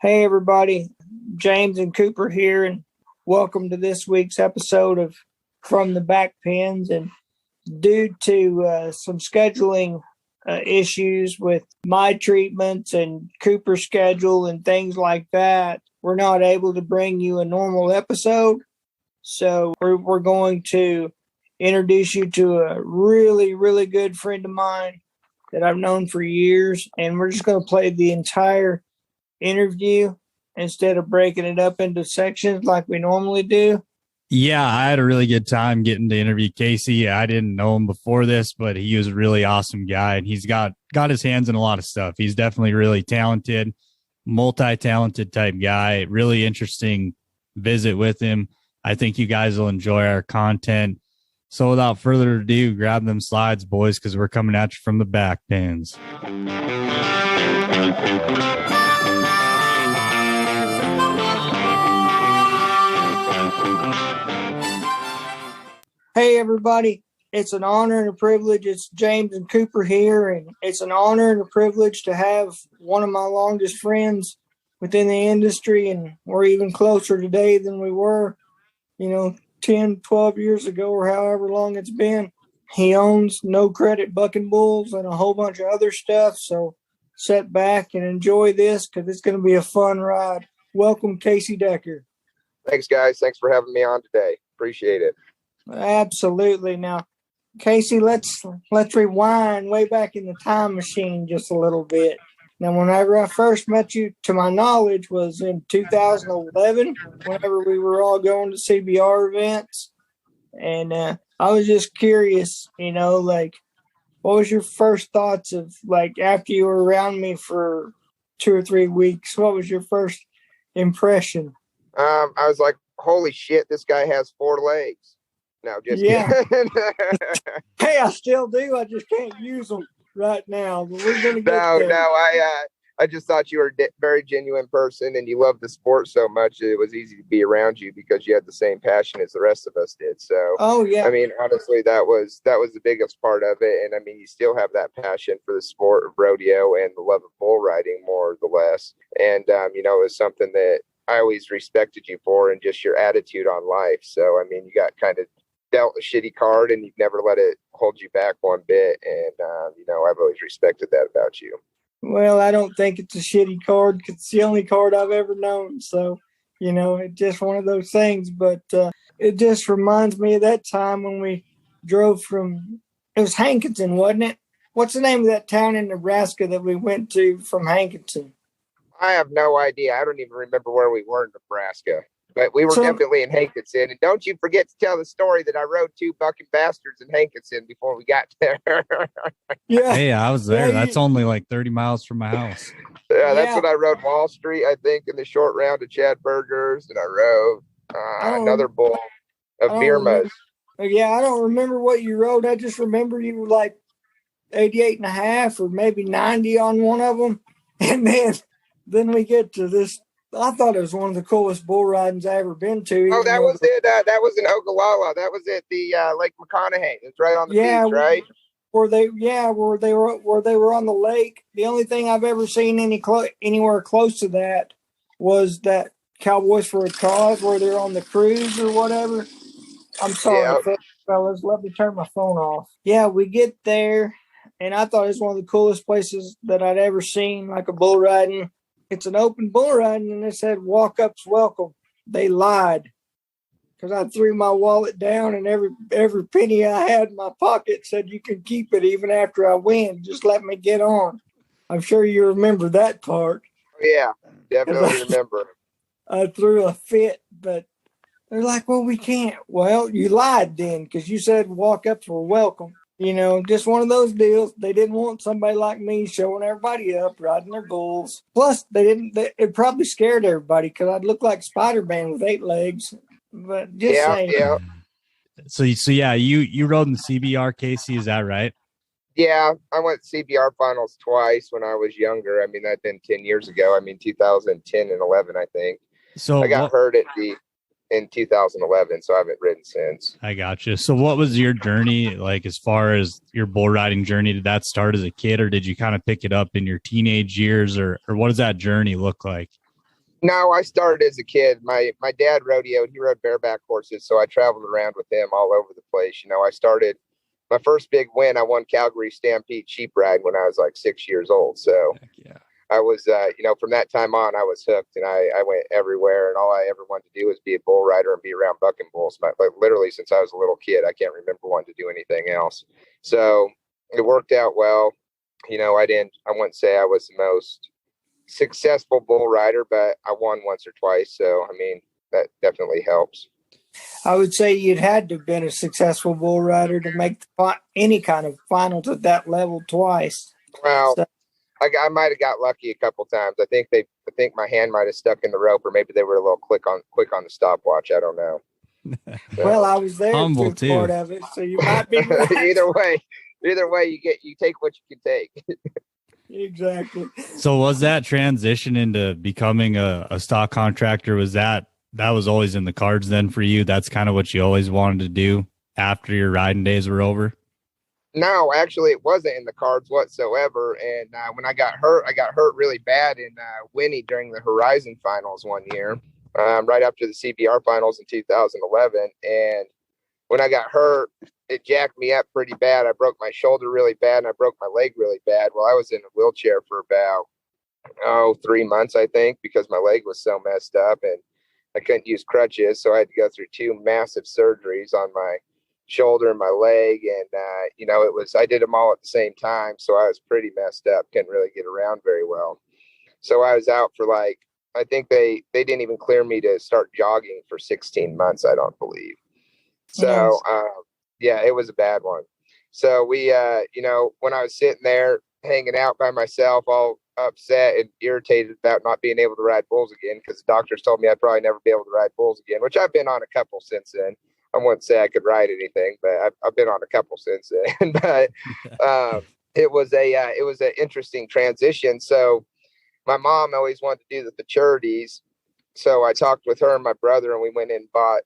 Hey, everybody. James and Cooper here, and welcome to this week's episode of From the Back Pens. And due to some scheduling issues with my treatments and Cooper's schedule and things like that, we're not able to bring you a normal episode. So we're going to introduce you to a really, really good friend of mine that I've known for years. And we're just going to play the entire interview instead of breaking it up into sections like we normally do. Yeah, I had a really good time getting to interview Casey. I didn't know him before this, but he was a really awesome guy, and he's got his hands in a lot of stuff. He's definitely really talented, multi-talented type guy. Really interesting visit with him. I think you guys will enjoy our content. So without further ado, grab them slides, boys, because we're coming at you from the back pins. Hey, everybody. It's an honor and a privilege. It's James and Cooper here, and it's an honor and a privilege to have one of my longest friends within the industry, and we're even closer today than we were, 10, 12 years ago or however long it's been. He owns No Credit Bucking Bulls and a whole bunch of other stuff, so sit back and enjoy this because it's going to be a fun ride. Welcome, Casey Decker. Thanks, guys. Thanks for having me on today. Appreciate it. Absolutely. Now, Casey, let's rewind way back in the time machine just a little bit. Now, whenever I first met you, to my knowledge, was in 2011, whenever we were all going to CBR events. And I was just curious, what was your first thoughts of, after you were around me for 2 or 3 weeks, what was your first impression? I was like, holy shit, this guy has 4 legs. No, just kidding. Hey, I still do. I just can't use them right now. But we're gonna get there. No. I just thought you were a very genuine person, and you loved the sport so much it was easy to be around you because you had the same passion as the rest of us did. So, oh yeah. I mean, honestly, that was the biggest part of it, and I mean, you still have that passion for the sport of rodeo and the love of bull riding, more or less. And it was something that I always respected you for, and just your attitude on life. So, I mean, you got kind of dealt a shitty card and you've never let it hold you back one bit. And, I've always respected that about you. Well, I don't think it's a shitty card because it's the only card I've ever known. So, it's just one of those things. But it just reminds me of that time when we drove it was Hankinson, wasn't it? What's the name of that town in Nebraska that we went to from Hankinson? I have no idea. I don't even remember where we were in Nebraska. But we were definitely in Hankinson. And don't you forget to tell the story that I rode 2 bucking bastards in Hankinson before we got there. Yeah. Hey, I was there. That's only like 30 miles from my house. Yeah, that's when I rode Wall Street, I think, in the short round of Chad Burgers. And I rode another bull of Birma's. Yeah, I don't remember what you rode. I just remember you were like 88 and a half or maybe 90 on one of them. And then we get to this. I thought it was one of the coolest bull ridings I ever been to. Oh, that was it. That was in Ogallala. That was at the Lake McConaughey. It's right on the beach, right? Where they were on the lake. The only thing I've ever seen anywhere close to that was that Cowboys for a Cause, where they're on the cruise or whatever. I'm sorry, fellas. Let me turn my phone off. Yeah, we get there, and I thought it was one of the coolest places that I'd ever seen, like a bull riding. It's an open bull riding, and it said walk-ups welcome. They lied because I threw my wallet down, and every penny I had in my pocket said you can keep it even after I win. Just let me get on. I'm sure you remember that part. Yeah, definitely remember. I threw a fit, but they're like, well, we can't. Well, you lied then because you said walk-ups were welcome. Just one of those deals. They didn't want somebody like me showing everybody up, riding their bulls. Plus, it probably scared everybody because I'd look like Spider-Man with 8 legs. But just saying. Yeah. So yeah, you rode in the CBR, Casey, is that right? Yeah, I went CBR finals twice when I was younger. I mean, that'd been 10 years ago. I mean, 2010 and 11, I think. So I got hurt in 2011, so I haven't ridden since. I got you. So what was your journey like as far as your bull riding journey? Did that start as a kid, or did you kind of pick it up in your teenage years, or what does that journey look like? No, I started as a kid. My dad rodeoed. He rode bareback horses, so I traveled around with him all over the place. I started my first big win. I won Calgary Stampede sheep ride when I was like 6 years old. So Heck yeah. I was, from that time on, I was hooked, and I went everywhere. And all I ever wanted to do was be a bull rider and be around bucking bulls. Like literally since I was a little kid, I can't remember wanting to do anything else. So it worked out well. I wouldn't say I was the most successful bull rider, but I won once or twice. So, that definitely helps. I would say you'd had to have been a successful bull rider to make any kind of finals at that level twice. Well, So, I might have got lucky a couple times. I think my hand might have stuck in the rope, or maybe they were a little quick on the stopwatch. I don't know. well, I was there Humble, through part too. of it, so you might be right. Either way, you take what you can take. Exactly. So was that transition into becoming a stock contractor, was that was always in the cards then for you? That's kind of what you always wanted to do after your riding days were over? No, actually, it wasn't in the cards whatsoever. And when I got hurt really bad in Winnie during the Horizon Finals one year, right after the CBR Finals in 2011. And when I got hurt, it jacked me up pretty bad. I broke my shoulder really bad, and I broke my leg really bad. Well, I was in a wheelchair for about 3 months, I think, because my leg was so messed up, and I couldn't use crutches. So I had to go through 2 massive surgeries on my shoulder and my leg. And, I did them all at the same time. So I was pretty messed up, couldn't really get around very well. So I was out for I think they didn't even clear me to start jogging for 16 months, I don't believe. So, yeah, it was a bad one. So we, when I was sitting there hanging out by myself, all upset and irritated about not being able to ride bulls again, because the doctors told me I'd probably never be able to ride bulls again, which I've been on a couple since then. I wouldn't say I could ride anything, but I've been on a couple since then. But it was an interesting transition. So my mom always wanted to do the futurities. So I talked with her and my brother, and we went in and bought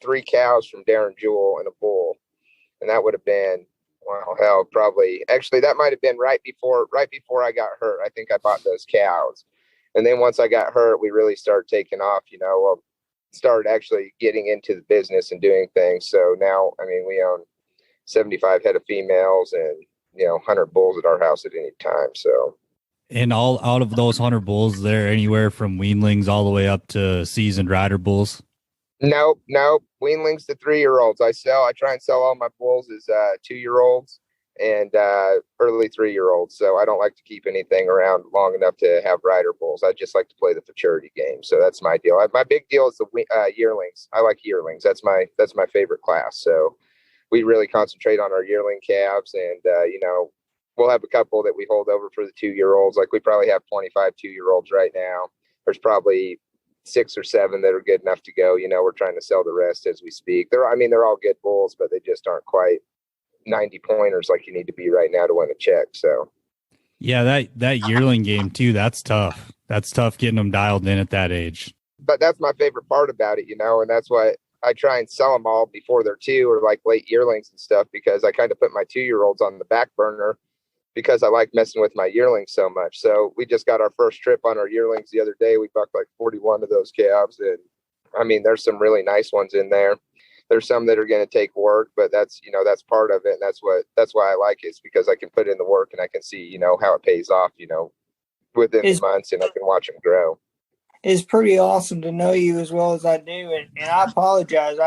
3 cows from Darren Jewell and a bull. And that would have been, well, hell, probably, actually, that might have been right before I got hurt. I think I bought those cows. And then once I got hurt, we really started taking off, started actually getting into the business and doing things. So now, we own 75 head of females and, 100 bulls at our house at any time. So. And all out of those 100 bulls, they're anywhere from weanlings all the way up to seasoned rider bulls? Nope. Weanlings to 3-year-olds. I try and sell all my bulls as 2-year-olds and early 3-year-olds. So I don't like to keep anything around long enough to have rider bulls. I just like to play the futurity game. So that's my deal. My big deal is the yearlings. I like yearlings. That's my favorite class. So we really concentrate on our yearling calves, and we'll have a couple that we hold over for the 2-year-olds. Like we probably have 25 2-year-olds right now. There's probably 6 or 7 that are good enough to go. We're trying to sell the rest as we speak. They're all good bulls, but they just aren't quite 90 pointers like you need to be right now to win a check. So yeah, that yearling game too, that's tough. That's tough getting them dialed in at that age. But that's my favorite part about it, and that's why I try and sell them all before they're 2 or like late yearlings and stuff, because I kind of put my 2-year-olds on the back burner because I like messing with my yearlings so much. So we just got our first trip on our yearlings the other day. We bucked like 41 of those calves. And there's some really nice ones in there. There's some that are going to take work, but that's part of it. And that's why I like it, is because I can put in the work and I can see, how it pays off, within the months, and I can watch them grow. It's pretty awesome to know you as well as I do. And I apologize.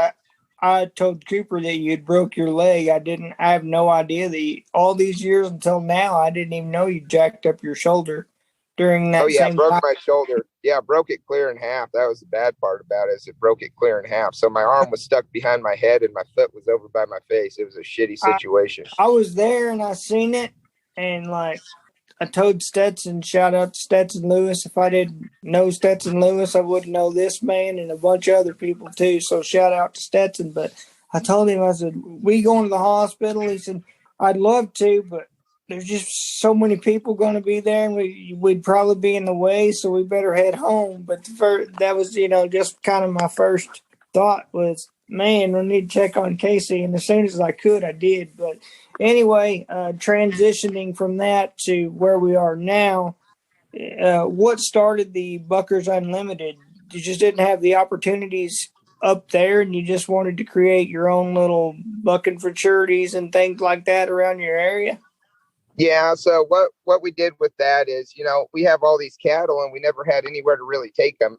I told Cooper that you had broke your leg. I have no idea that all these years until now, I didn't even know you jacked up your shoulder during that. Oh yeah, same broke time. my shoulder. Yeah, broke it clear in half. That was the bad part about it, is it broke it clear in half. So my arm was stuck behind my head and my foot was over by my face. It was a shitty situation. I was there and I seen it, and I told Stetson, shout out to Stetson Lewis. If I didn't know Stetson Lewis, I wouldn't know this man and a bunch of other people too. So shout out to Stetson. But I told him, I said, we going to the hospital? He said, I'd love to, but there's just so many people going to be there, and we'd probably be in the way, so we better head home. But that was, just kind of my first thought was, man, we need to check on Casey. And as soon as I could, I did. But anyway, transitioning from that to where we are now what started the Buckers Unlimited? You just didn't have the opportunities up there, and you just wanted to create your own little bucking for charities and things like that around your area? Yeah. So what we did with that is, we have all these cattle and we never had anywhere to really take them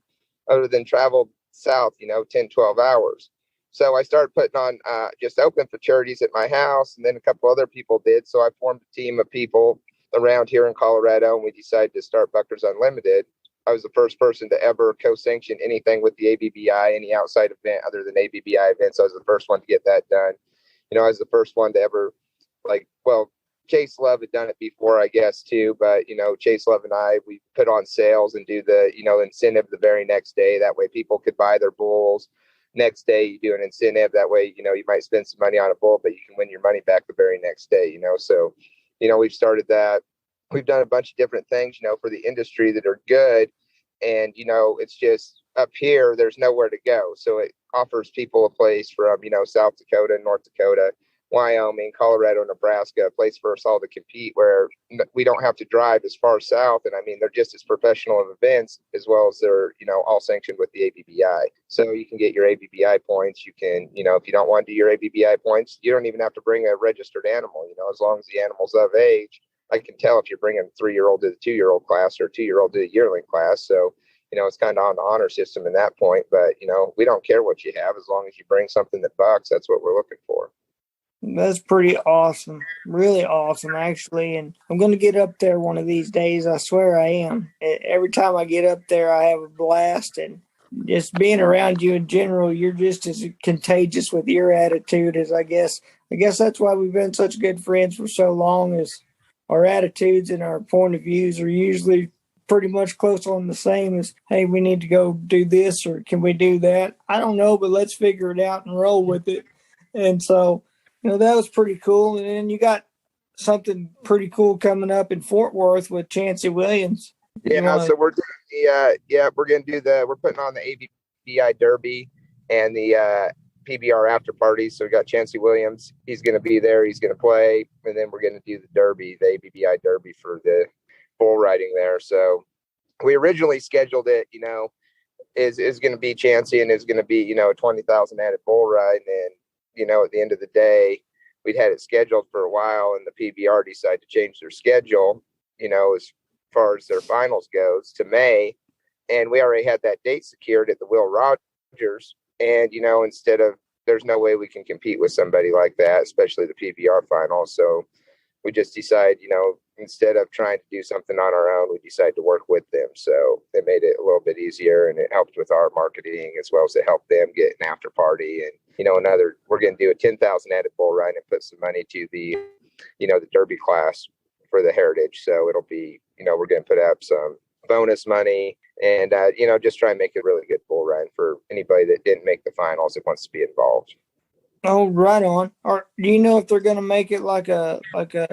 other than travel south, 10, 12 hours. So I started putting on just open for charities at my house, and then a couple other people did. So I formed a team of people around here in Colorado, and we decided to start Buckers Unlimited. I was the first person to ever co-sanction anything with the ABBI, any outside event other than ABBI events. I was the first one to get that done. I was the first one to ever, Chase Love had done it before, I guess, too. But, Chase Love and I, we put on sales and do the, incentive the very next day. That way people could buy their bulls. Next day, you do an incentive. That way, you might spend some money on a bull, but you can win your money back the very next day, So, we've started that. We've done a bunch of different things, for the industry that are good. And, it's just up here, there's nowhere to go. So it offers people a place from, South Dakota, North Dakota, Wyoming, Colorado, Nebraska, a place for us all to compete where we don't have to drive as far south. And I mean, they're just as professional of events as well as they're, all sanctioned with the ABBI. So you can get your ABBI points. You can, if you don't want to do your ABBI points, you don't even have to bring a registered animal, as long as the animal's of age. I can tell if you're bringing a 3-year-old to the 2-year-old class or a 2-year-old to the yearling class. So, it's kind of on the honor system in that point. But, we don't care what you have as long as you bring something that bucks. That's what we're looking for. That's pretty awesome. Really awesome, actually. And I'm going to get up there one of these days. I swear I am. Every time I get up there, I have a blast. And just being around you in general, you're just as contagious with your attitude as I guess that's why we've been such good friends for so long, is our attitudes and our point of views are usually pretty much close on the same as, hey, we need to go do this, or can we do that? I don't know, but let's figure it out and roll with it. And so, that was pretty cool. And then you got something pretty cool coming up in Fort Worth with Chancey Williams. Yeah, so we're doing we're putting on the ABBI Derby and the PBR after party. So we got Chancey Williams. He's going to be there. He's going to play. And then we're going to do the Derby, the ABBI Derby for the bull riding there. So we originally scheduled it, is going to be Chancey, and is going to be, a 20,000 added bull ride. And at the end of the day, we'd had it scheduled for a while, and the PBR decided to change their schedule, as far as their finals goes, to May. And we already had that date secured at the Will Rogers. And, instead of, there's no way we can compete with somebody like that, especially the PBR finals. So we just decided, instead of trying to do something on our own, we decided to work with them. So they made it a little bit easier, and it helped with our marketing as well as it helped them get an after party. And, we're going to do a 10,000 added bull ride and put some money to the, the Derby class for the heritage. So it'll be, we're going to put up some bonus money and, just try and make it a really good bull ride for anybody that didn't make the finals that wants to be involved. Oh, right on. Or do you know if they're going to make it like a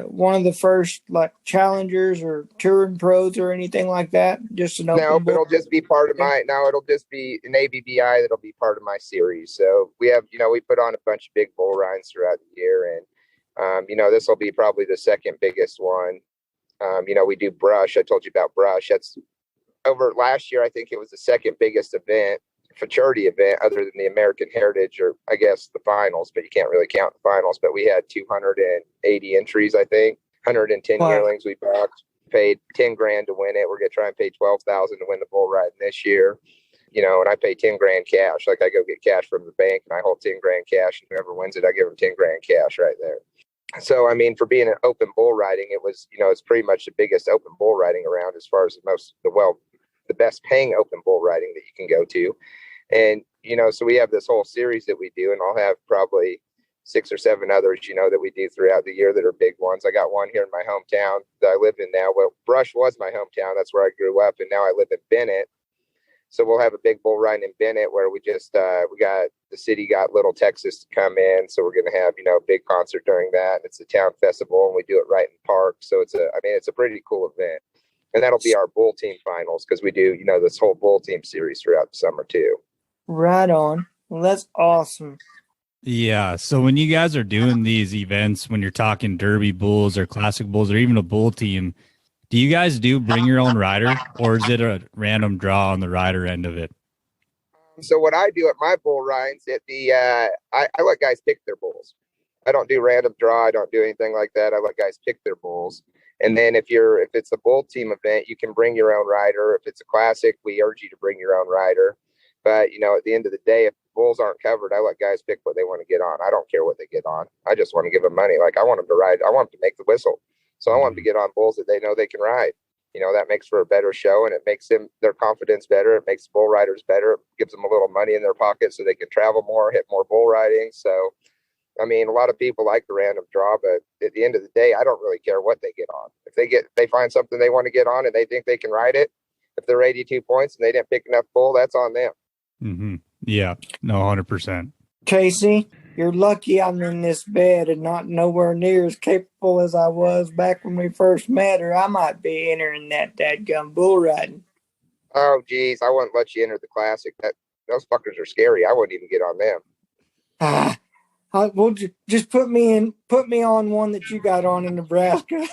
one of the first challengers or touring pros or anything like that? Just an open. No, but it'll just be part of it'll just be an ABBI that'll be part of my series. So we have, we put on a bunch of big bull rides throughout the year, and this will be probably the second biggest one. We do Brush. I told you about Brush. That's over last year. I think it was the second biggest event, futurity event, other than the American Heritage, or I guess the finals, but you can't really count the finals. But we had 280 entries, I think, 110 yearlings we boxed, paid 10 grand to win it. We're going to try and pay 12,000 to win the bull ride this year. And I pay 10 grand cash. Like, I go get cash from the bank and I hold 10 grand cash, and whoever wins it, I give them 10 grand cash right there. So, I mean, for being an open bull riding, it was, it's pretty much the biggest open bull riding around as far as the best paying open bull riding that you can go to. And, so we have this whole series that we do, and I'll have probably 6 or 7 others, that we do throughout the year that are big ones. I got one here in my hometown that I live in now. Well, Brush was my hometown. That's where I grew up. And now I live in Bennett. So we'll have a big bull ride in Bennett where we just, the city got Little Texas to come in. So we're going to have, a big concert during that. It's a town festival, and we do it right in the park. So it's a pretty cool event. And that'll be our bull team finals, because we do, this whole bull team series throughout the summer too. Right on. Well, that's awesome. Yeah. So when you guys are doing these events, when you're talking Derby bulls or classic bulls or even a bull team, Do you guys bring your own rider, or is it a random draw on the rider end of it? So what I do at my bull rides at I let guys pick their bulls. I don't do random draw. I don't do anything like that. I let guys pick their bulls. And then if it's a bull team event, you can bring your own rider. If it's a classic, we urge you to bring your own rider. But at the end of the day, if the bulls aren't covered, I let guys pick what they want to get on. I don't care what they get on. I just want to give them money. Like, I want them to ride. I want them to make the whistle. So I want them to get on bulls that they know they can ride. That makes for a better show, and it makes their confidence better. It makes bull riders better. It gives them a little money in their pocket so they can travel more, hit more bull riding. So, I mean, a lot of people like the random draw, but at the end of the day, I don't really care what they get on. If they find something they want to get on and they think they can ride it, if they're 82 points and they didn't pick enough bull, that's on them. Mm-hmm. Yeah, no, 100%. Casey, you're lucky I'm in this bed and not nowhere near as capable as I was back when we first met, or I might be entering that dadgum bull riding. Oh, geez, I wouldn't let you enter the classic. Those fuckers are scary. I wouldn't even get on them. Well, just put me on one that you got on in Nebraska.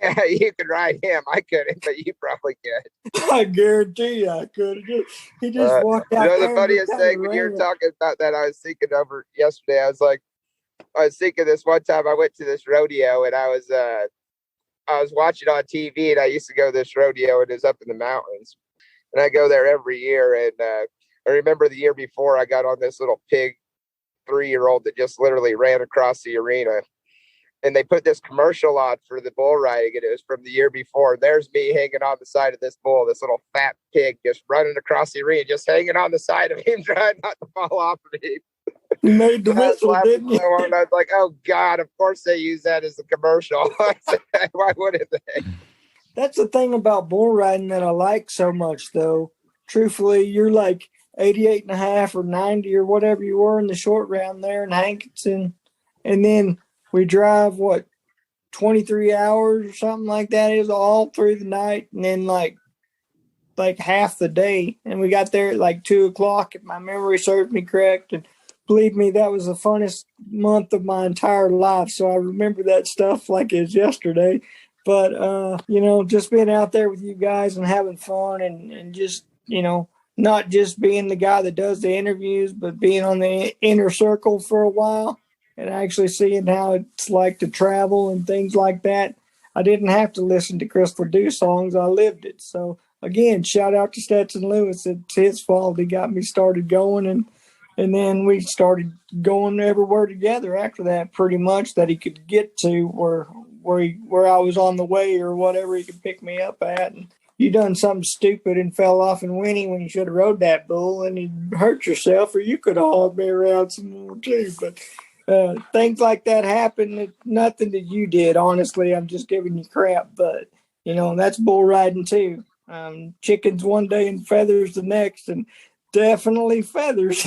Yeah, you could ride him. I couldn't, but you probably could. I guarantee you I could. He just walked out there. The funniest thing when you were talking about that, I was thinking over yesterday. I was thinking this one time I went to this rodeo and I was watching on TV, and I used to go to this rodeo, and it's up in the mountains, and I go there every year. And I remember the year before I got on this little pig 3-year-old that just literally ran across the arena, and they put this commercial on for the bull riding, and it was from the year before. There's me hanging on the side of this bull, this little fat pig just running across the arena, just hanging on the side of him, trying not to fall off of him. You made the whistle, didn't you? And I was like, oh God, of course they use that as a commercial. Why wouldn't they? That's the thing about bull riding that I like so much, though. Truthfully, you're like 88 and a half or 90 or whatever you were in the short round there in Hankinson. And then we drive, 23 hours or something like that. It was all through the night, and then like half the day. And we got there at like 2:00, if my memory serves me correct. And believe me, that was the funnest month of my entire life. So I remember that stuff like it's yesterday. But, just being out there with you guys and having fun and just, not just being the guy that does the interviews, but being on the inner circle for a while and actually seeing how it's like to travel and things like that. I didn't have to listen to Chris Perdue songs. I lived it. So, again, shout out to Stetson Lewis. It's his fault. He got me started going, and then we started going everywhere together after that, pretty much, that he could get to where I was on the way or whatever he could pick me up at. And you done something stupid and fell off in Winnie when you should have rode that bull, and you hurt yourself, or you could have hauled me around some more too. But things like that happen. It's nothing that you did, honestly. I'm just giving you crap. But, that's bull riding too. Chickens one day and feathers the next, and definitely feathers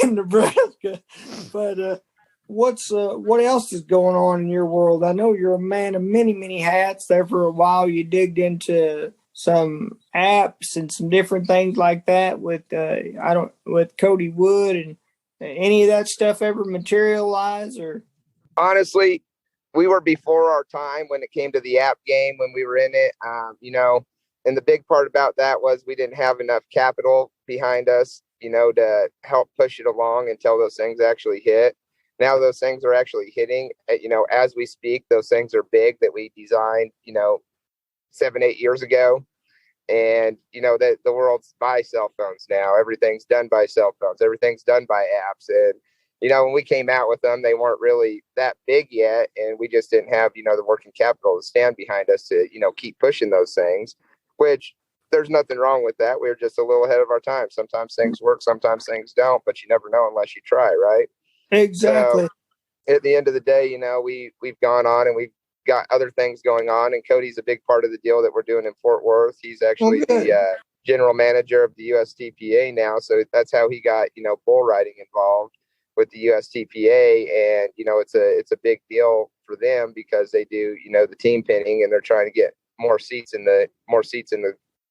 in Nebraska. But what else is going on in your world? I know you're a man of many, many hats. There for a while, you digged into some apps and some different things like that with Cody Wood, and any of that stuff ever materialize? Or honestly, we were before our time when it came to the app game when we were in it. And the big part about that was we didn't have enough capital behind us, to help push it along until those things actually hit. Now those things are actually hitting, as we speak. Those things are big that we designed, 7-8 years ago. And, that the world's by cell phones now. Everything's done by cell phones. Everything's done by apps. And, when we came out with them, they weren't really that big yet. And we just didn't have, the working capital to stand behind us to, keep pushing those things, which there's nothing wrong with that. We're just a little ahead of our time. Sometimes things work, sometimes things don't, but you never know unless you try, right? exactly. So at the end of the day, we've gone on and we've got other things going on, and Cody's a big part of the deal that we're doing in Fort Worth. He's actually the general manager of the USTPA now. So that's how he got, bull riding involved with the USTPA. And, it's a big deal for them because they do, the team pinning, and they're trying to get more seats in the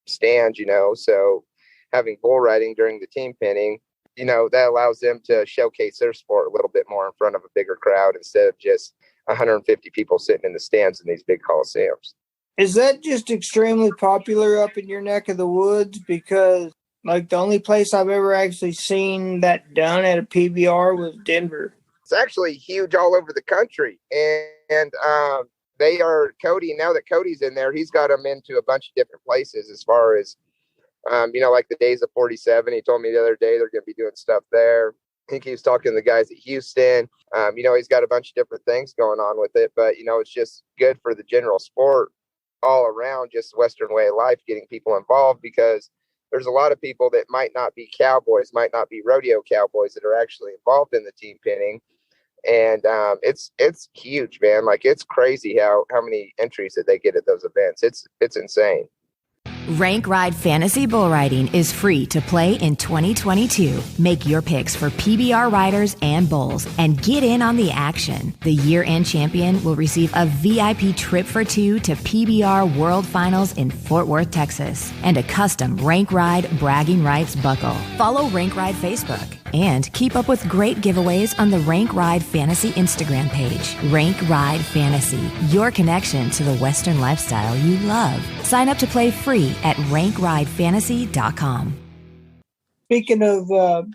stands, so having bull riding during the team pinning, that allows them to showcase their sport a little bit more in front of a bigger crowd instead of just 150 people sitting in the stands in these big coliseums. Is that just extremely popular up in your neck of the woods? Because like the only place I've ever actually seen that done at a PBR was Denver. It's actually huge all over the country, and they are Cody. Now that Cody's in there, he's got them into a bunch of different places. As far as like the Days of 47, he told me the other day they're going to be doing stuff there. I think he was talking to the guys at Houston. He's got a bunch of different things going on with it, but it's just good for the general sport all around, just Western way of life, getting people involved, because there's a lot of people that might not be cowboys, might not be rodeo cowboys, that are actually involved in the team pinning. And it's huge, man. Like, it's crazy how many entries that they get at those events. It's insane. Rank Ride Fantasy Bull Riding is free to play in 2022. Make your picks for PBR riders and bulls and get in on the action. The year-end champion will receive a VIP trip for two to PBR World Finals in Fort Worth, Texas, and a custom Rank Ride Bragging Rights buckle. Follow Rank Ride Facebook and keep up with great giveaways on the Rank Ride Fantasy Instagram page. Rank Ride Fantasy, your connection to the Western lifestyle you love. Sign up to play free at rankridefantasy.com. Speaking of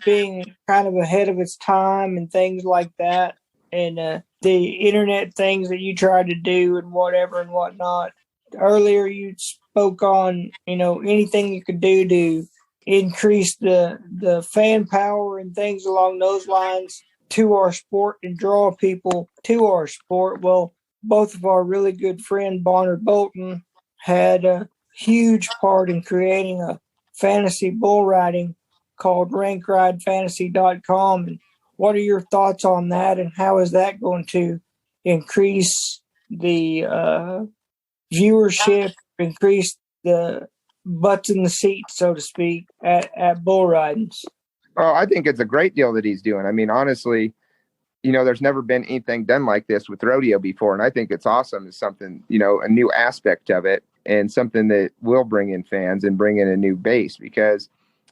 being kind of ahead of its time and things like that, and the internet things that you try to do and whatever and whatnot, earlier you spoke on, anything you could do to increase the fan power and things along those lines to our sport and draw people to our sport. Well, both of our really good friend Bonner Bolton had a huge part in creating a fantasy bull riding called rankridefantasy.com. And what are your thoughts on that, and how is that going to increase the viewership, increase the butts in the seat, so to speak, at bull ridings? Oh, I think it's a great deal that he's doing. I mean, honestly, there's never been anything done like this with rodeo before. And I think it's awesome. It's something, a new aspect of it, and something that will bring in fans and bring in a new base, because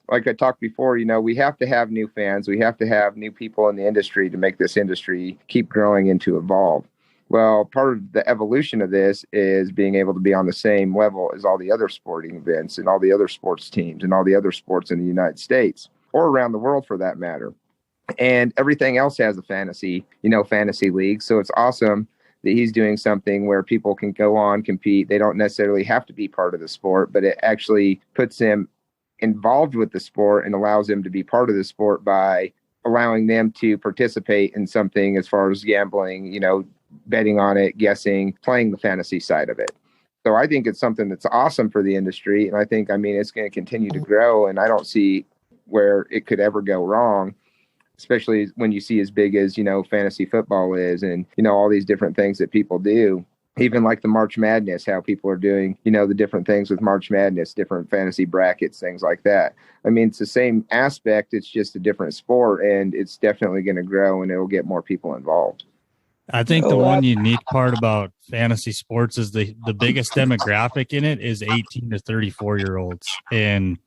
like I talked before, we have to have new fans. We have to have new people in the industry to make this industry keep growing and to evolve. Well, part of the evolution of this is being able to be on the same level as all the other sporting events and all the other sports teams and all the other sports in the United States, or around the world for that matter. And everything else has a fantasy league. So it's awesome that he's doing something where people can go on, compete. They don't necessarily have to be part of the sport, but it actually puts them involved with the sport and allows them to be part of the sport by allowing them to participate in something as far as gambling, betting on it, guessing, playing the fantasy side of it. So I think it's something that's awesome for the industry. And I think, it's going to continue to grow, and I don't see where it could ever go wrong, especially when you see as big as, fantasy football is, and, all these different things that people do, even like the March Madness, how people are doing, the different things with March Madness, different fantasy brackets, things like that. It's the same aspect. It's just a different sport, and it's definitely going to grow, and it'll get more people involved. I think the one unique part about fantasy sports is the biggest demographic in it is 18 to 34-year-olds. And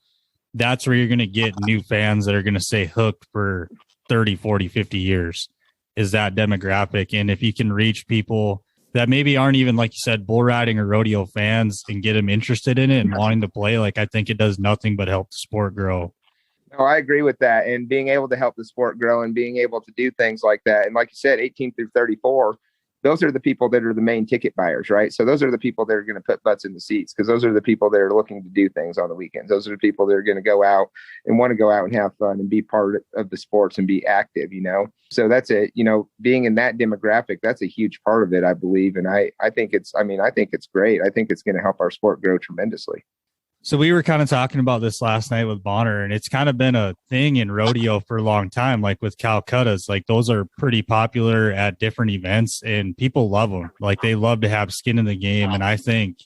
that's where you're going to get new fans that are going to stay hooked for 30, 40, 50 years, is that demographic. And if you can reach people that maybe aren't even, like you said, bull riding or rodeo fans, and get them interested in it and wanting to play, I think it does nothing but help the sport grow. No, I agree with that. And being able to help the sport grow and being able to do things like that. And like you said, 18 through 34, those are the people that are the main ticket buyers, right? So those are the people that are going to put butts in the seats, because those are the people that are looking to do things on the weekends. Those are the people that are going to go out and want to go out and have fun and be part of the sports and be active, So that's it, being in that demographic, that's a huge part of it, I believe. And I think it's great. I think it's going to help our sport grow tremendously. So we were kind of talking about this last night with Bonner, and it's kind of been a thing in rodeo for a long time, like with Calcuttas. Those are pretty popular at different events, and people love them. They love to have skin in the game. And I think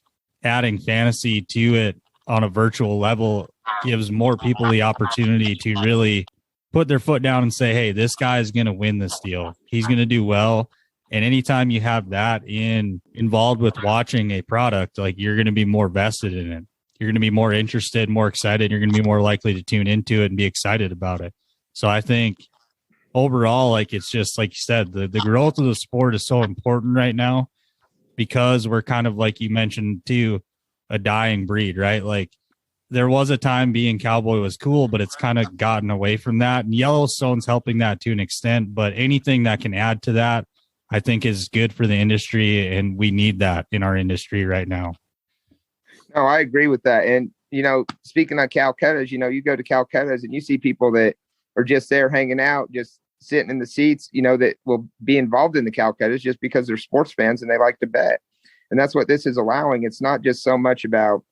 adding fantasy to it on a virtual level gives more people the opportunity to really put their foot down and say, hey, this guy is going to win this deal. He's going to do well. And anytime you have that involved with watching a product, you're going to be more vested in it. You're going to be more interested, more excited. You're going to be more likely to tune into it and be excited about it. So I think overall, it's just like you said, the growth of the sport is so important right now. because we're kind of, like you mentioned too, a dying breed, right? Like there was a time being cowboy was cool, but it's kind of gotten away from that. And Yellowstone's helping that to an extent, but anything that can add to that, I think is good for the industry. And we need that in our industry right now. No, I agree with that. And, speaking of Calcuttas, you go to Calcuttas and you see people that are just there hanging out, just sitting in the seats, that will be involved in the Calcuttas just because they're sports fans and they like to bet. And that's what this is allowing. It's not just so much about,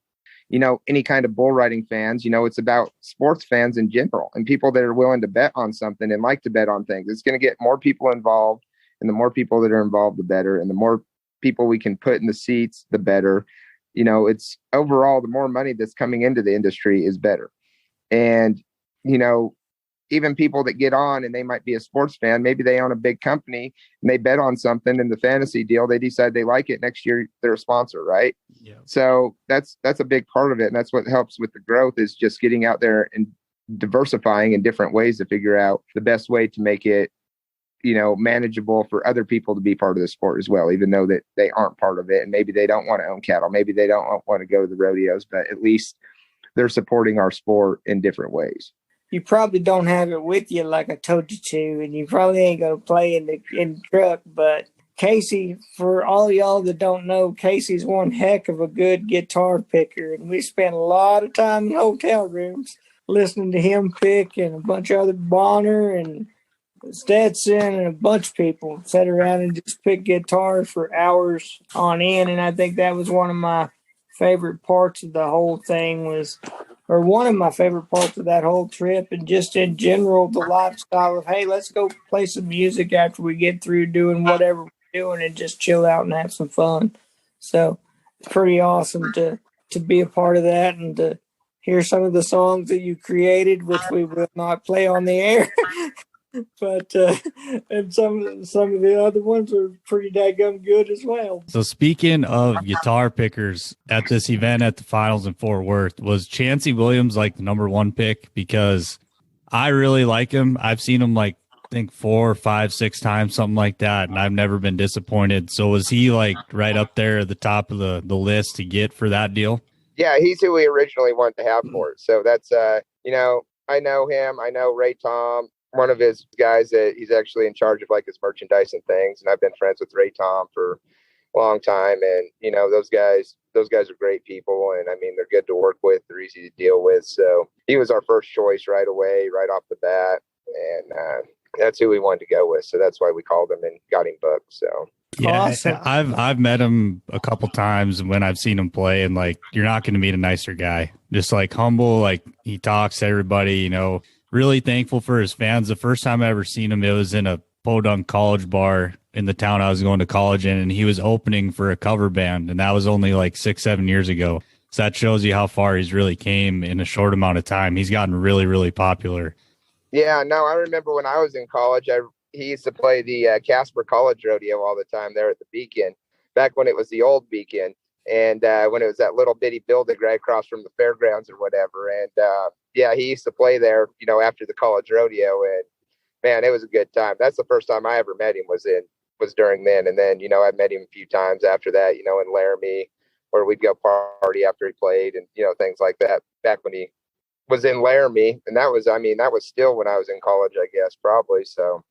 any kind of bull riding fans, it's about sports fans in general and people that are willing to bet on something and like to bet on things. It's going to get more people involved, and the more people that are involved, the better. And the more people we can put in the seats, the better. It's overall, the more money that's coming into the industry is better. And, even people that get on and they might be a sports fan, maybe they own a big company and they bet on something in the fantasy deal. They decide they like it. Next year, they're a sponsor, right? Yeah. So that's a big part of it. And that's what helps with the growth, is just getting out there and diversifying in different ways to figure out the best way to make it, manageable for other people to be part of the sport as well, even though that they aren't part of it. And maybe they don't want to own cattle. Maybe they don't want to go to the rodeos, but at least they're supporting our sport in different ways. You probably don't have it with you like I told you to, and you probably ain't going to play in the truck. But Casey, for all y'all that don't know, Casey's one heck of a good guitar picker, and we spent a lot of time in hotel rooms listening to him pick, and a bunch of other Bonner and Stetson and a bunch of people sat around and just pick guitars for hours on end. And I think that was one of my favorite parts of the whole thing or one of my favorite parts of that whole trip, and just in general, the lifestyle of, hey, let's go play some music after we get through doing whatever we're doing and just chill out and have some fun. So it's pretty awesome to be a part of that and to hear some of the songs that you created, which we will not play on the air. But and some of the other ones are pretty daggum good as well. So speaking of guitar pickers, at this event at the finals in Fort Worth, was Chancey Williams like the number one pick? Because I really like him. I've seen him like I think 4, 5, 6 times, something like that, and I've never been disappointed. So was he like right up there at the top of the list to get for that deal? Yeah, he's who we originally wanted to have for it. So that's I know him. I know Ray Tom, one of his guys that he's actually in charge of like his merchandise and things. And I've been friends with Ray Tom for a long time. And, those guys are great people. And I mean, they're good to work with. They're easy to deal with. So he was our first choice right away, right off the bat. And that's who we wanted to go with. So that's why we called him and got him booked. So. Yeah, Awesome. I've met him a couple times when I've seen him play, and like, you're not going to meet a nicer guy. Just like humble, like he talks to everybody, really thankful for his fans. The first time I ever seen him, it was in a podunk college bar in the town I was going to college in, and he was opening for a cover band, and that was only like 6-7 years ago. So that shows you how far he's really came in a short amount of time. He's gotten really, really popular. Yeah, no, I remember when I was in college, he used to play the Casper College Rodeo all the time there at the Beacon, back when it was the old Beacon, and when it was that little bitty building right across from the fairgrounds or whatever. And yeah, he used to play there, after the college rodeo, and man, it was a good time. That's the first time I ever met him was during then. And then, I met him a few times after that, in Laramie, where we'd go party after he played and, things like that back when he was in Laramie. And that was still when I was in college, I guess, probably. So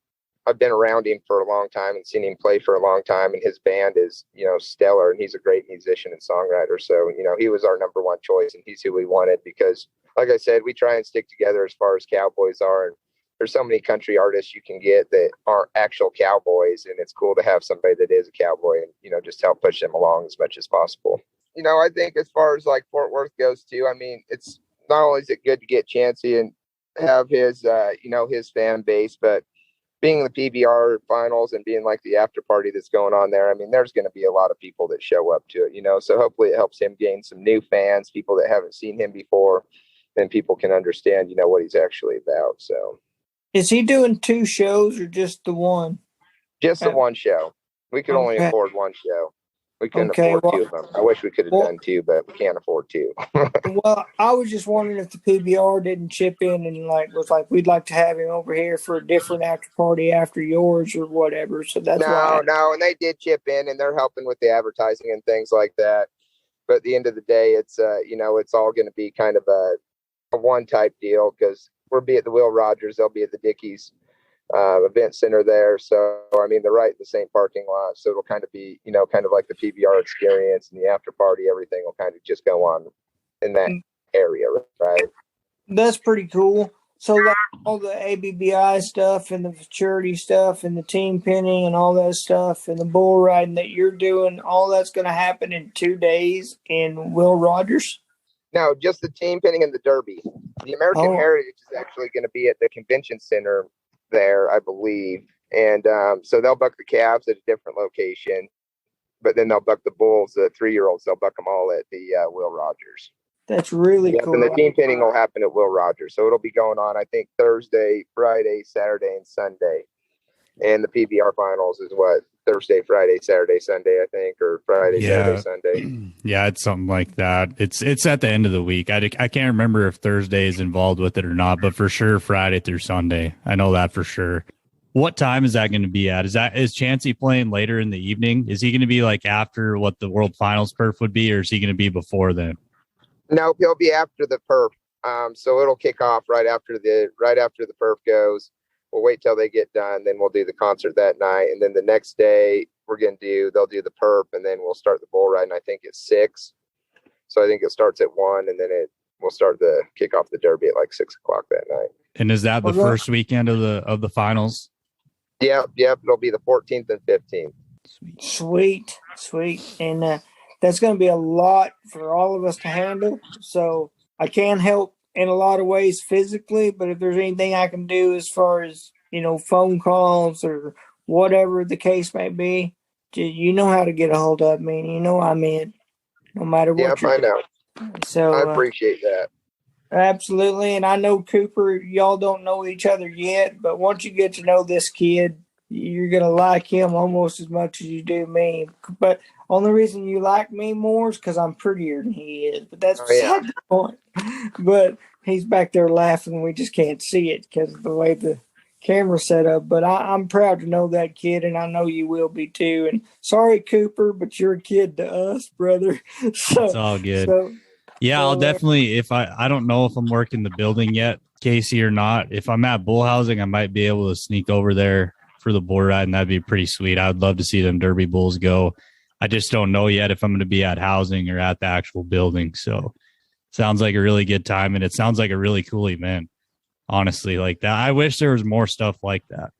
I've been around him for a long time and seen him play for a long time. And his band is, stellar, and he's a great musician and songwriter. So, he was our number one choice, and he's who we wanted because, like I said, we try and stick together as far as cowboys are. And there's so many country artists you can get that aren't actual cowboys. And it's cool to have somebody that is a cowboy and, just help push them along as much as possible. I think as far as like Fort Worth goes too, I mean, it's not only is it good to get Chancey and have his, his fan base, but being in the PBR finals and being like the after party that's going on there, I mean, there's going to be a lot of people that show up to it, so hopefully it helps him gain some new fans, people that haven't seen him before, and people can understand, what he's actually about. So is he doing 2 shows or just the one? Just the one show. We could only afford one show. We couldn't Okay, afford well, two of them. I wish we could have well, done two, but we can't afford two. well, I was just wondering if the PBR didn't chip in and was like, we'd like to have him over here for a different after party after yours or whatever. So that's why. No, and they did chip in, and they're helping with the advertising and things like that. But at the end of the day, it's it's all going to be kind of a one type deal, because we'll be at the Will Rogers, they'll be at the Dickies event center there. So I mean, they're right in the same parking lot, so it'll kind of be kind of like the PBR experience, and the after party, everything will kind of just go on in that area, right? That's pretty cool. So like all the ABBI stuff and the maturity stuff and the team pinning and all that stuff and the bull riding that you're doing, all that's going to happen in 2 days in Will Rogers? No, just the team pinning and the Derby. The American Heritage is actually going to be at the convention center there, I believe. And so they'll buck the calves at a different location, but then they'll buck the bulls, the 3-year-olds, they'll buck them all at the Will Rogers. That's really cool. And the team pinning will happen at Will Rogers. So it'll be going on, I think, Thursday, Friday, Saturday, and Sunday. And the PBR finals is what? Thursday, Friday, Saturday, Sunday, I think, or Friday, Saturday, Sunday. Yeah, it's something like that. It's at the end of the week. I can't remember if Thursday is involved with it or not, but for sure Friday through Sunday. I know that for sure. What time is that going to be at? Is Chancey playing later in the evening? Is he going to be like after what the World Finals perf would be, or is he going to be before then? No, he'll be after the perf. So it'll kick off right after the perf goes. We'll wait till they get done, then we'll do the concert that night, and then the next day they'll do the perf, and then we'll start the bull riding. I think it's 6. So I think it starts at 1, and then we'll start the kick off the Derby at like 6 o'clock that night. And is that the first weekend of the finals? Yep. It'll be the 14th and 15th. Sweet. And that's going to be a lot for all of us to handle. So I can help in a lot of ways physically, but if there's anything I can do as far as, phone calls or whatever the case may be, you know how to get a hold of me. And I'm in, no matter what. Yep, I know. So I appreciate that. Absolutely. And I know, Cooper, y'all don't know each other yet, but once you get to know this kid, you're going to like him almost as much as you do me. But only reason you like me more is because I'm prettier than he is. But that's beside the point. But he's back there laughing. We just can't see it because of the way the camera's set up. But I'm proud to know that kid, and I know you will be too. And sorry, Cooper, but you're a kid to us, brother. So it's all good. Yeah, I'll definitely, if I don't know if I'm working the building yet, Casey, or not. If I'm at bull housing, I might be able to sneak over there for the bull ride, and that'd be pretty sweet. I would love to see them Derby bulls go. I just don't know yet if I'm going to be at housing or at the actual building. So sounds like a really good time, and it sounds like a really cool event, honestly, like that. I wish there was more stuff like that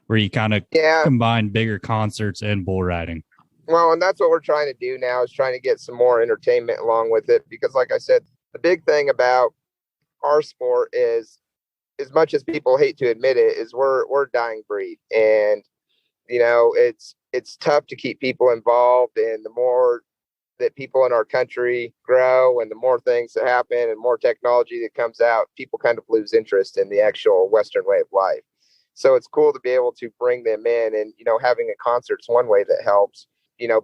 where you kind of combine bigger concerts and bull riding. Well, and that's what we're trying to do now, is trying to get some more entertainment along with it. Because like I said, the big thing about our sport is, as much as people hate to admit it, is we're a dying breed. And, it's tough to keep people involved. And the more that people in our country grow and the more things that happen and more technology that comes out, people kind of lose interest in the actual Western way of life. So it's cool to be able to bring them in, and, having a concert's one way that helps.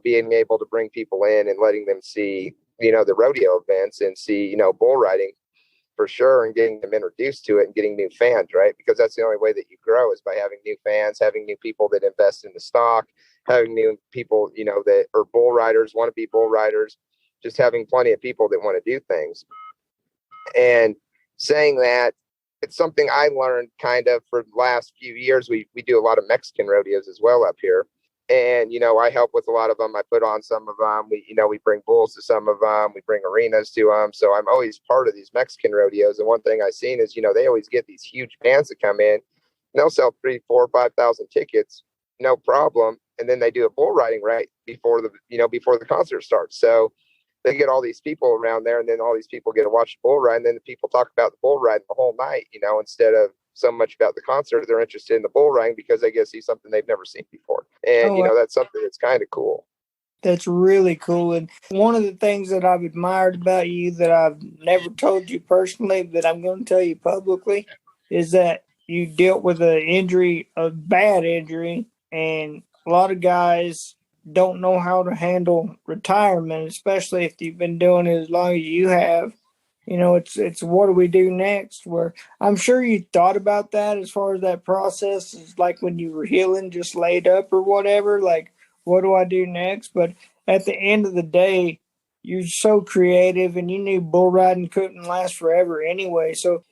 Being able to bring people in and letting them see, the rodeo events and see, bull riding for sure, and getting them introduced to it and getting new fans, right? Because that's the only way that you grow, is by having new fans, having new people that invest in the stock, having new people, that are bull riders, want to be bull riders, just having plenty of people that want to do things. And saying that, it's something I learned kind of for the last few years. We do a lot of Mexican rodeos as well up here. And, I help with a lot of them. I put on some of them. We bring bulls to some of them. We bring arenas to them. So I'm always part of these Mexican rodeos. And one thing I've seen is, they always get these huge bands that come in, and they'll sell 3,000, 4,000, 5,000 tickets, no problem. And then they do a bull riding right before the concert starts. So they get all these people around there, and then all these people get to watch the bull ride. And then the people talk about the bull ride the whole night, instead of so much about the concert. They're interested in the bull riding because they get to see something they've never seen before. And, that's something that's kind of cool. That's really cool. And one of the things that I've admired about you that I've never told you personally, but I'm going to tell you publicly, is that you dealt with a bad injury. And a lot of guys don't know how to handle retirement, especially if you've been doing it as long as you have. It's what do we do next? Where I'm sure you thought about that as far as that process is like when you were healing, just laid up or whatever, like, what do I do next? But at the end of the day, you're so creative and you knew bull riding couldn't last forever anyway. So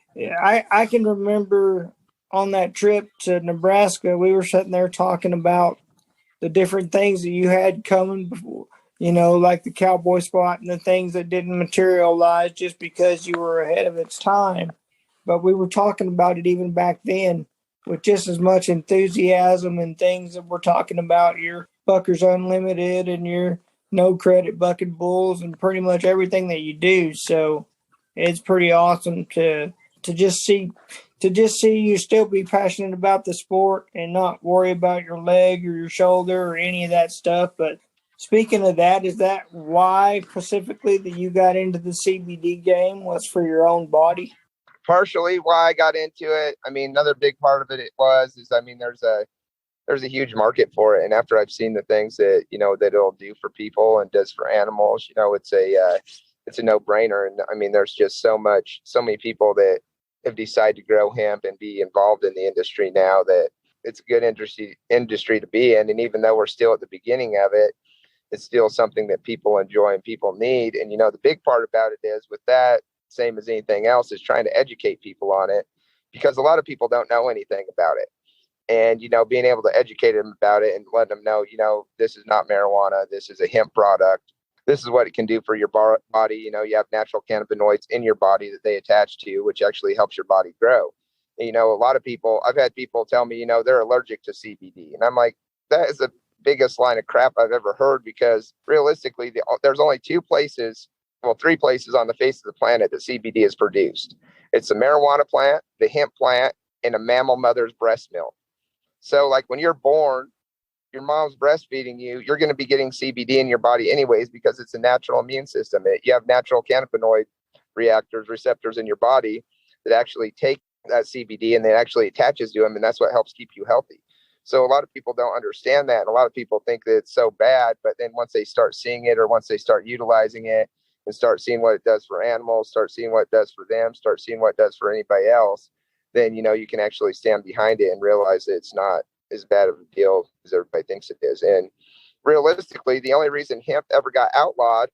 I can remember on that trip to Nebraska, we were sitting there talking about the different things that you had coming before, like the cowboy spot and the things that didn't materialize just because you were ahead of its time. But we were talking about it even back then with just as much enthusiasm and things that we're talking about your Buckers Unlimited and your no credit bucking bulls and pretty much everything that you do. So it's pretty awesome to just see you still be passionate about the sport and not worry about your leg or your shoulder or any of that stuff. But speaking of that, is that why specifically that you got into the CBD game, was for your own body? Partially why I got into it. I mean, another big part of it there's a huge market for it. And after I've seen the things that, that it'll do for people and does for animals, it's a no brainer. And I mean, there's just so many people that have decided to grow hemp and be involved in the industry now that it's a good industry to be in. And even though we're still at the beginning of it, it's still something that people enjoy and people need. And, the big part about it is with that, same as anything else, is trying to educate people on it, because a lot of people don't know anything about it. And, being able to educate them about it and let them know, this is not marijuana. This is a hemp product. This is what it can do for your body. You have natural cannabinoids in your body that they attach to, which actually helps your body grow. And, a lot of people, I've had people tell me, they're allergic to CBD. And I'm like, that is the biggest line of crap I've ever heard, because realistically, there's only three places on the face of the planet that CBD is produced. It's the marijuana plant, the hemp plant, and a mammal mother's breast milk. So like when you're born, your mom's breastfeeding you, you're going to be getting CBD in your body anyways, because it's a natural immune system. You have natural cannabinoid receptors in your body that actually take that CBD and it actually attaches to them. And that's what helps keep you healthy. So a lot of people don't understand that. And a lot of people think that it's so bad, but then once they start seeing it, or once they start utilizing it and start seeing what it does for animals, start seeing what it does for them, start seeing what it does for anybody else, then, you can actually stand behind it and realize that it's not as bad of a deal as everybody thinks it is. And realistically, the only reason hemp ever got outlawed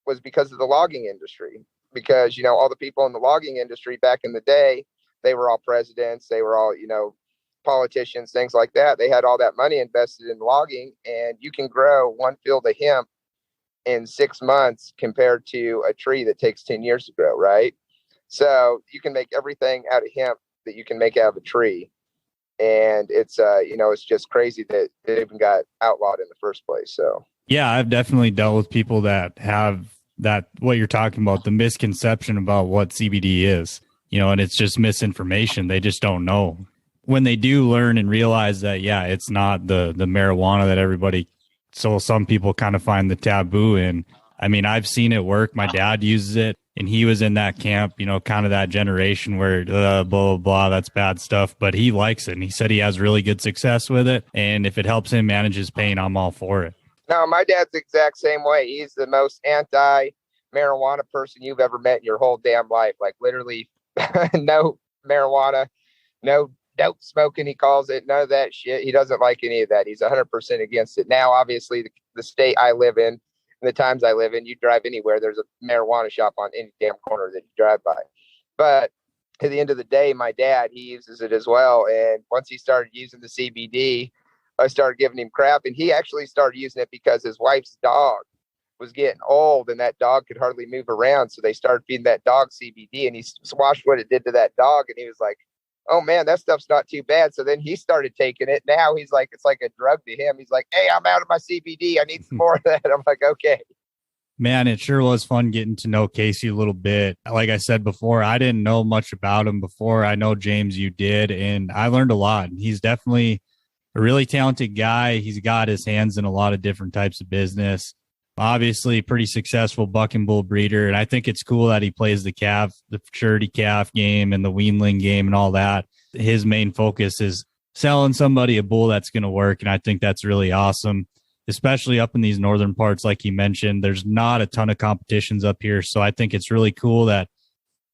was because of the logging industry, because, all the people in the logging industry back in the day, they were all presidents, they were all, politicians, things like that. They had all that money invested in logging, and you can grow one field of hemp in 6 months compared to a tree that takes 10 years to grow, right? So you can make everything out of hemp that you can make out of a tree. And it's, it's just crazy that it even got outlawed in the first place. So, yeah, I've definitely dealt with people that have that, what you're talking about, the misconception about what CBD is, and it's just misinformation. They just don't know. When they do learn and realize that, yeah, it's not the marijuana that everybody, so some people kind of find the taboo in. I mean, I've seen it work. My dad uses it, and he was in that camp, kind of that generation where blah, blah, blah, that's bad stuff. But he likes it, and he said he has really good success with it. And if it helps him manage his pain, I'm all for it. No, my dad's the exact same way. He's the most anti-marijuana person you've ever met in your whole damn life. Like literally no marijuana, no dope smoking, he calls it, none of that shit. He doesn't like any of that. He's 100% against it. Now, obviously, the state I live in, and the times I live in, you drive anywhere, there's a marijuana shop on any damn corner that you drive by. But at the end of the day, my dad, he uses it as well. And once he started using the CBD, I started giving him crap. And he actually started using it because his wife's dog was getting old and that dog could hardly move around. So they started feeding that dog CBD, and he watched what it did to that dog. And he was like, oh man, that stuff's not too bad. So then he started taking it. Now he's like, it's like a drug to him. He's like, hey, I'm out of my CBD. I need some more of that. I'm like, okay. Man, it sure was fun getting to know Casey a little bit. Like I said before, I didn't know much about him before. I know, James, you did, and I learned a lot. He's definitely a really talented guy. He's got his hands in a lot of different types of business. Obviously, pretty successful buck and bull breeder, and I think it's cool that he plays the futurity calf game and the weanling game and all that. His main focus is selling somebody a bull that's going to work, and I think that's really awesome. especially up in these northern parts, like you mentioned. There's not a ton of competitions up here. So I think it's really cool that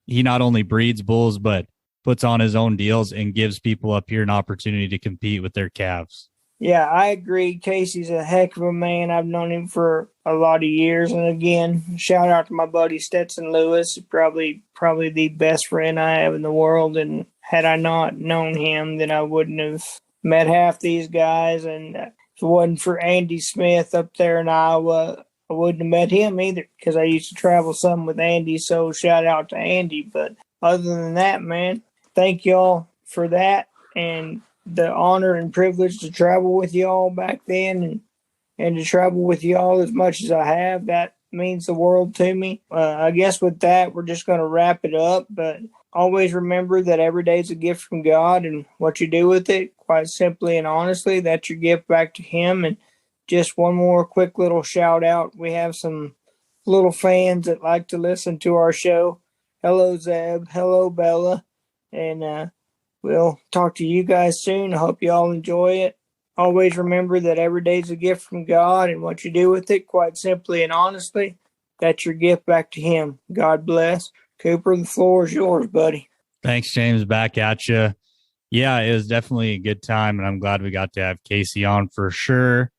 he not only breeds bulls, but puts on his own deals and gives people up here an opportunity to compete with their calves. Yeah, I agree. Casey's a heck of a man. I've known him for a lot of years. And again, shout out to my buddy Stetson Lewis, probably the best friend I have in the world. And had I not known him, then I wouldn't have met half these guys. And if it wasn't for Andy Smith up there in Iowa, I wouldn't have met him either, because I used to travel some with Andy. So shout out to Andy. But other than that, man, thank y'all for that. And the honor and privilege to travel with y'all back then and to travel with y'all as much as I have, that means the world to me. I guess with that, we're just going to wrap it up, but always remember that every day is a gift from God, and what you do with it, quite simply and honestly, that's your gift back to him. And just one more quick little shout out. We have some little fans that like to listen to our show. Hello, Zeb. Hello, Bella. And, we'll talk to you guys soon. I hope you all enjoy it. Always remember that every day is a gift from God, and what you do with it, quite simply and honestly, that's your gift back to him. God bless. Cooper, the floor is yours, buddy. Thanks, James. Back at you. Yeah, it was definitely a good time, and I'm glad we got to have Casey on for sure.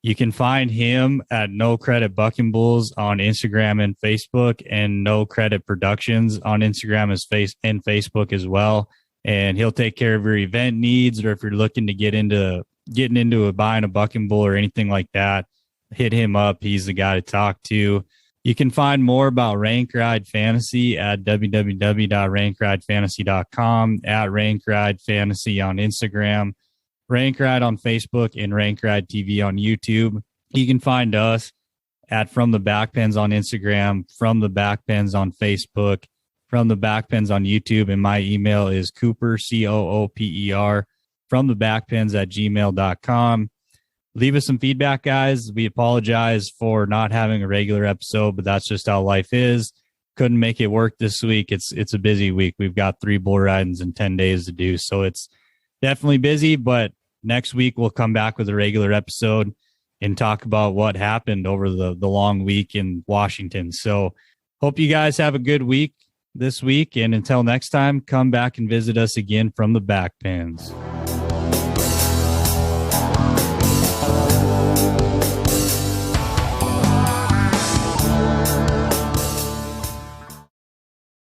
You can find him at No Credit Bucking Bulls on Instagram and Facebook, and No Credit Productions on Instagram and Facebook as well. And he'll take care of your event needs, or if you're looking to getting into buying a bucking bull or anything like that, hit him up. He's the guy to talk to. You can find more about Rank Ride Fantasy at www.rankridefantasy.com, at Rank Ride Fantasy on Instagram, Rank Ride on Facebook, and Rank Ride TV on YouTube. You can find us at From the Backpens on Instagram, From the Backpens on Facebook, From the Backpens on YouTube, and my email is Cooper, COOPER, from the backpens at gmail.com. Leave us some feedback, guys. We apologize for not having a regular episode, but that's just how life is. Couldn't make it work this week. It's a busy week. We've got 3 bull ridings in 10 days to do, so it's definitely busy, but next week we'll come back with a regular episode and talk about what happened over the long week in Washington. So hope you guys have a good week this week, and until next time, come back and visit us again from the Backpens.